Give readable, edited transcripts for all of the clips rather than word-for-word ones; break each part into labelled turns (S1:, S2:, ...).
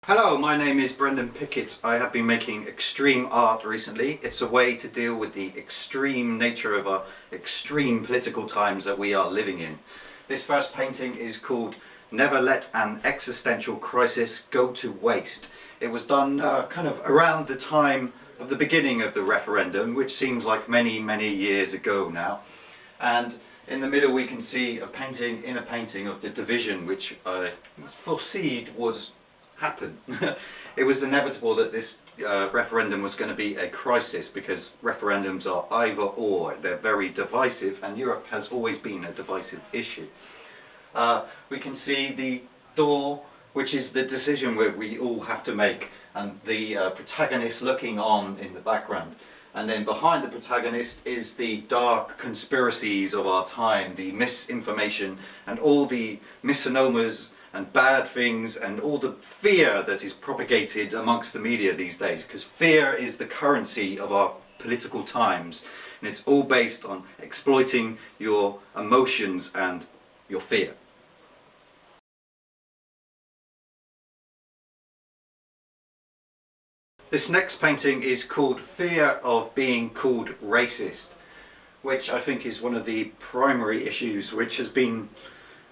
S1: Hello, my name is Brendan Pickett. I have been making extreme art recently. It's a way to deal with the extreme nature of our extreme political times that we are living in. This first painting is called Never Let an Existential Crisis Go to Waste. It was done kind of around the time of the beginning of the referendum, which seems like many years ago now. And in the middle we can see a painting in a painting of the division which I foreseed was happen. It was inevitable that this referendum was going to be a crisis because referendums are either or. They're very divisive, and Europe has always been a divisive issue. We can see the door, which is the decision where we all have to make, and the protagonist looking on in the background. And then behind the protagonist is the dark conspiracies of our time, the misinformation and all the misnomers and bad things and all the fear that is propagated amongst the media these days, because fear is the currency of our political times, and it's all based on exploiting your emotions and your fear. This next painting is called Fear of Being Called Racist, which I think is one of the primary issues which has been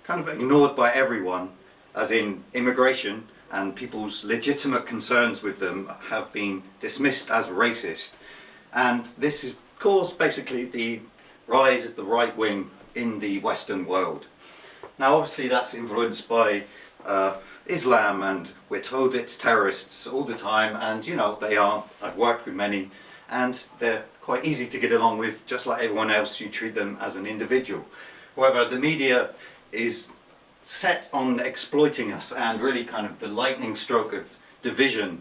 S1: kind of ignored by everyone, as in immigration, and people's legitimate concerns with them have been dismissed as racist. And this has caused basically the rise of the right wing in the Western world. Now obviously that's influenced by Islam, and we're told it's terrorists all the time, and you know they are. I've worked with many and they're quite easy to get along with, just like everyone else. You treat them as an individual. However, the media is set on exploiting us, and really kind of the lightning stroke of division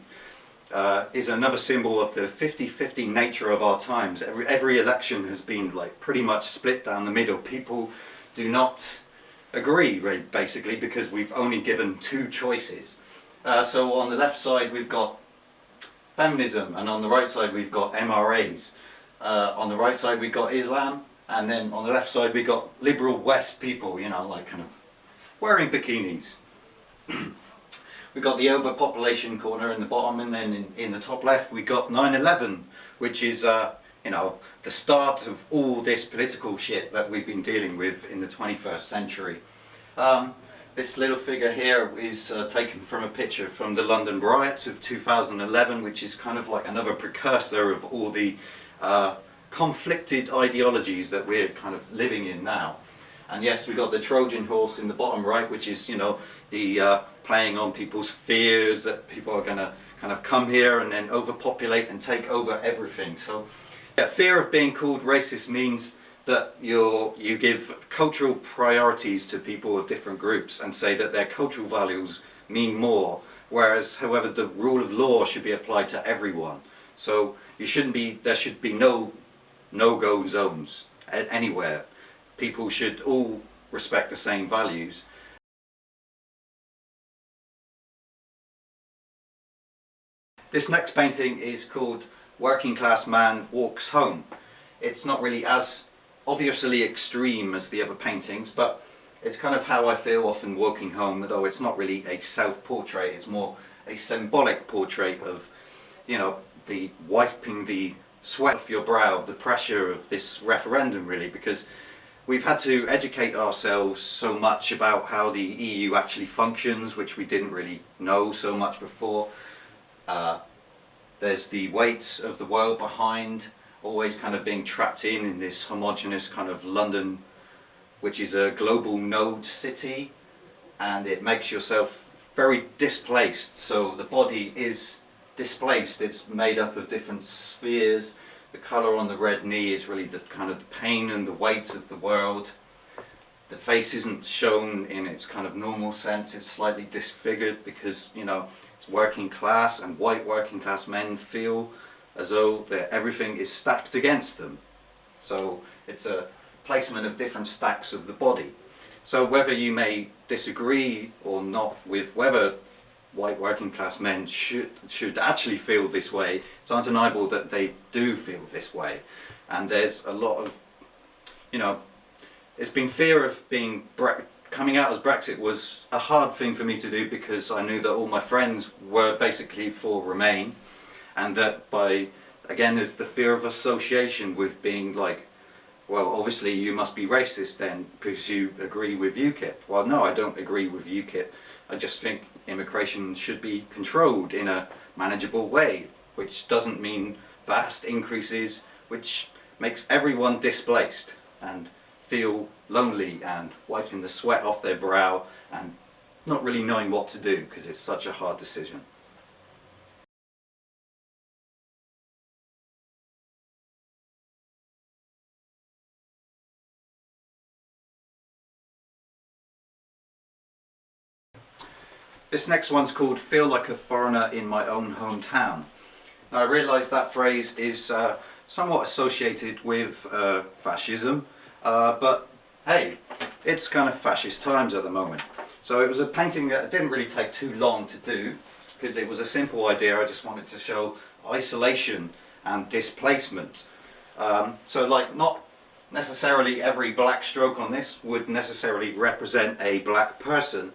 S1: is another symbol of the 50-50 nature of our times. Every election has been like pretty much split down the middle. People do not agree, really, basically, because we've only given two choices. So on the left side we've got feminism, and on the right side we've got MRAs. On the right side we've got Islam, and then on the left side we've got liberal West people, you know, like kind of wearing bikinis. We've got the overpopulation corner in the bottom, and then in the top left we got 9/11, which is you know, the start of all this political shit that we've been dealing with in the 21st century. This little figure here is taken from a picture from the London riots of 2011, which is kind of like another precursor of all the conflicted ideologies that we're kind of living in now. And yes, we got the Trojan horse in the bottom right, which is, you know, the playing on people's fears that people are going to kind of come here and then overpopulate and take over everything. So yeah, fear of being called racist means that you give cultural priorities to people of different groups and say that their cultural values mean more, whereas, however, the rule of law should be applied to everyone. So there should be no no-go zones anywhere. People should all respect the same values. This next painting is called Working Class Man Walks Home. It's not really as obviously extreme as the other paintings, but it's kind of how I feel often walking home, though it's not really a self-portrait. It's more a symbolic portrait of, you know, the wiping the sweat off your brow, the pressure of this referendum, really, because we've had to educate ourselves so much about how the EU actually functions, which we didn't really know so much before. There's the weight of the world behind, always kind of being trapped in this homogeneous kind of London, which is a global node city, and it makes yourself very displaced. So the body is displaced. It's made up of different spheres. The colour on the red knee is really the kind of the pain and the weight of the world. The face isn't shown in its kind of normal sense. It's slightly disfigured because, you know, it's working class, and white working class men feel as though everything is stacked against them. So it's a placement of different stacks of the body. So whether you may disagree or not with whether white working class men should actually feel this way, it's undeniable that they do feel this way. And there's a lot of, you know, it's been fear of being coming out as Brexit was a hard thing for me to do because I knew that all my friends were basically for Remain, and that again there's the fear of association with being like, well, obviously you must be racist then because you agree with UKIP. Well, no, I don't agree with UKIP. I just think immigration should be controlled in a manageable way, which doesn't mean vast increases, which makes everyone displaced and feel lonely and wiping the sweat off their brow and not really knowing what to do because it's such a hard decision. This next one's called Feel Like a Foreigner in My Own Hometown. Now I realise that phrase is somewhat associated with fascism, but hey, it's kind of fascist times at the moment. So it was a painting that didn't really take too long to do because it was a simple idea. I just wanted to show isolation and displacement. So like not necessarily every black stroke on this would necessarily represent a black person.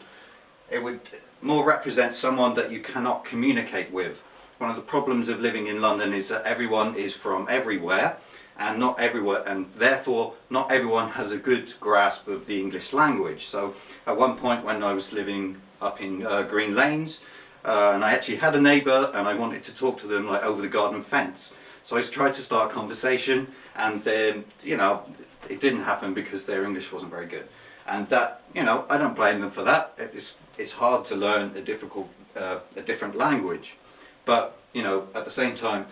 S1: It would more represent someone that you cannot communicate with. One of the problems of living in London is that everyone is from everywhere, and not everywhere, and therefore not everyone has a good grasp of the English language. So at one point when I was living up in Green Lanes, and I actually had a neighbour and I wanted to talk to them like over the garden fence. So I tried to start a conversation, and then, you know, it didn't happen because their English wasn't very good. And that, you know, I don't blame them for that. It's hard to learn a different language. But, you know, at the same time,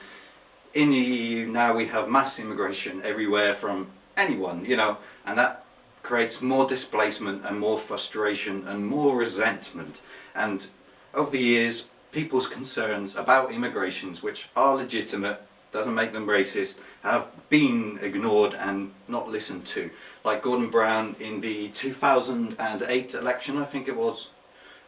S1: in the EU now we have mass immigration everywhere from anyone, you know, and that creates more displacement and more frustration and more resentment. And over the years, people's concerns about immigrations, which are legitimate, doesn't make them racist, have been ignored and not listened to. Like Gordon Brown in the 2008 election, I think it was,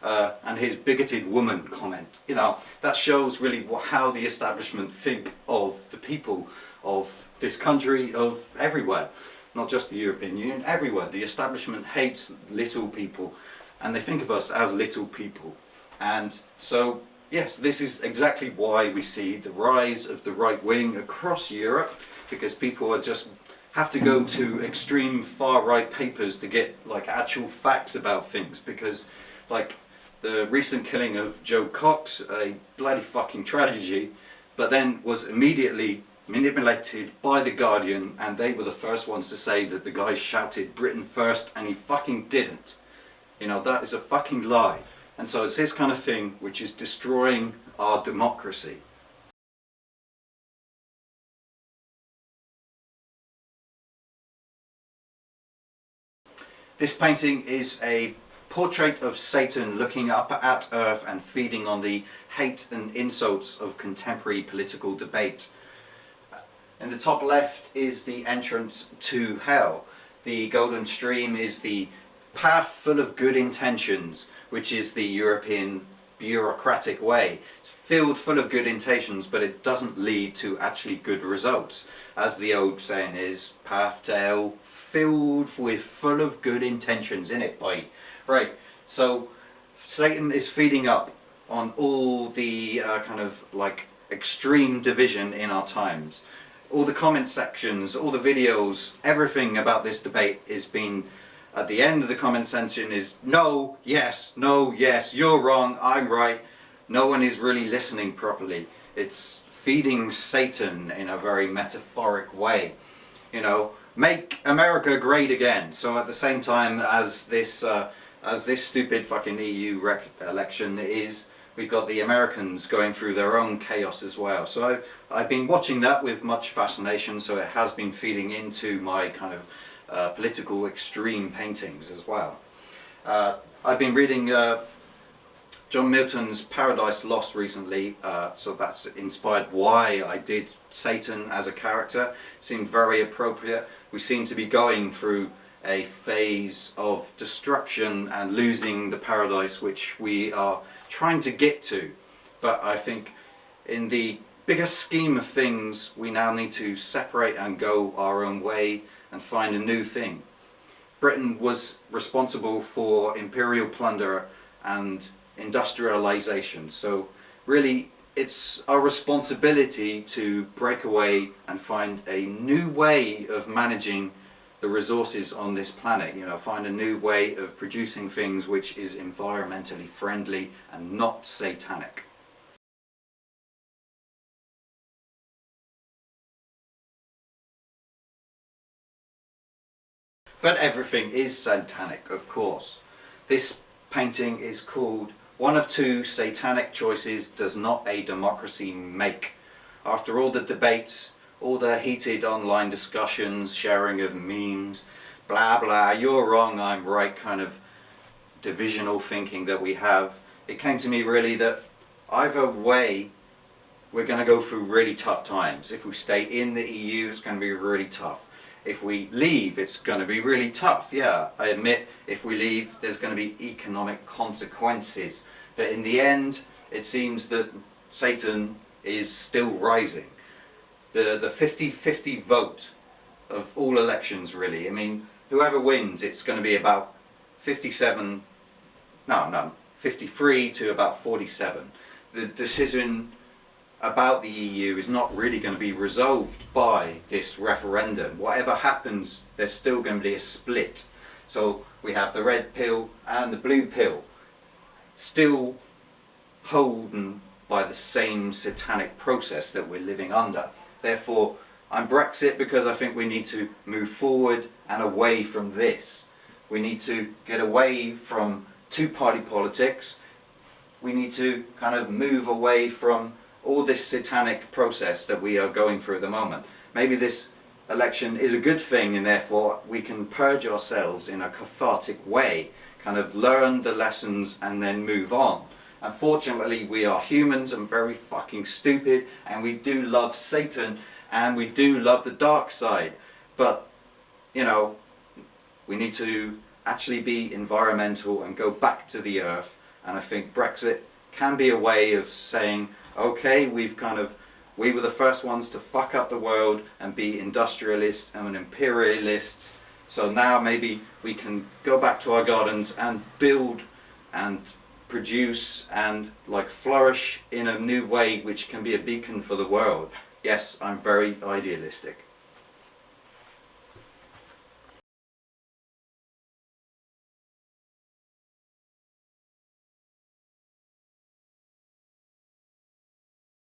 S1: and his bigoted woman comment. You know, that shows really how the establishment think of the people of this country, of everywhere. Not just the European Union, everywhere. The establishment hates little people, and they think of us as little people. And so, yes, this is exactly why we see the rise of the right wing across Europe, because people are just have to go to extreme far right papers to get like actual facts about things, because like the recent killing of Joe Cox, a bloody fucking tragedy, but then was immediately manipulated by The Guardian, and they were the first ones to say that the guy shouted Britain first, and he fucking didn't. You know, that is a fucking lie. And so it's this kind of thing which is destroying our democracy. This painting is a portrait of Satan looking up at Earth and feeding on the hate and insults of contemporary political debate. In the top left is the entrance to hell. The golden stream is the path full of good intentions, which is the European bureaucratic way. It's filled full of good intentions, but it doesn't lead to actually good results. As the old saying is, path to hell filled with full of good intentions in it, boy. Right, so Satan is feeding up on all the kind of like extreme division in our times. All the comment sections, all the videos, everything about this debate is being, at the end of the comment section is no, yes, you're wrong, I'm right. No one is really listening properly. It's feeding Satan in a very metaphoric way. You know, make America great again. So at the same time as this stupid fucking EU election is, we've got the Americans going through their own chaos as well. So I've been watching that with much fascination, so it has been feeding into my kind of political extreme paintings as well. I've been reading John Milton's Paradise Lost recently, so that's inspired why I did Satan as a character. Seemed very appropriate. We seem to be going through a phase of destruction and losing the paradise which we are trying to get to. But I think in the bigger scheme of things, we now need to separate and go our own way and find a new thing. Britain was responsible for imperial plunder and industrialization. So really it's our responsibility to break away and find a new way of managing the resources on this planet, you know, find a new way of producing things which is environmentally friendly and not satanic. But everything is satanic, of course. This painting is called "One of Two Satanic Choices Does Not a Democracy Make?" After all the debates, all the heated online discussions, sharing of memes, blah blah, you're wrong, I'm right kind of divisional thinking that we have, it came to me really that either way we're going to go through really tough times. If we stay in the EU, it's going to be really tough. If we leave, it's going to be really tough. Yeah, I admit, if we leave, there's going to be economic consequences. But in the end, it seems that Satan is still rising. The 50-50 vote of all elections, really. I mean, whoever wins, it's going to be about 53 to about 47. The decision about the EU is not really going to be resolved by this referendum. Whatever happens, there's still going to be a split. So we have the red pill and the blue pill, still holden by the same satanic process that we're living under. Therefore, I'm Brexit because I think we need to move forward and away from this. We need to get away from two-party politics. We need to kind of move away from all this satanic process that we are going through at the moment. Maybe this election is a good thing and therefore we can purge ourselves in a cathartic way, kind of learn the lessons and then move on. Unfortunately, we are humans and very fucking stupid, and we do love Satan and we do love the dark side. But, you know, we need to actually be environmental and go back to the earth, and I think Brexit can be a way of saying, okay, we were the first ones to fuck up the world and be industrialists and imperialists, so now maybe we can go back to our gardens and build and produce and like flourish in a new way which can be a beacon for the world. Yes, I'm very idealistic.